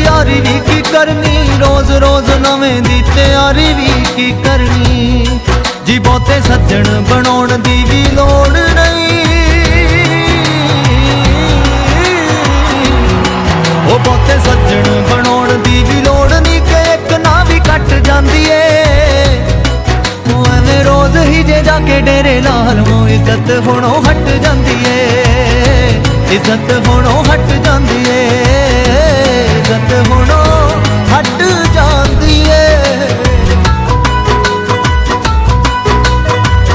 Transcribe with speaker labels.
Speaker 1: यारी भी की करनी, रोज रोज नवें दी तैयारी भी की करनी। जी बहुते सज्जन बनाउण दी भी लोड़ नहीं, ओ बहुते सज्जन बनाउण दी भी लोड़ नहीं कि एक ना भी कट जांदी ए। ओ एवें रोज ही जे जाके डेरे ला लवो, इज्जत हुणों हट जांदी ए, इज्जत हुणों हट जांदी ए, इज्जत हुणों हट जा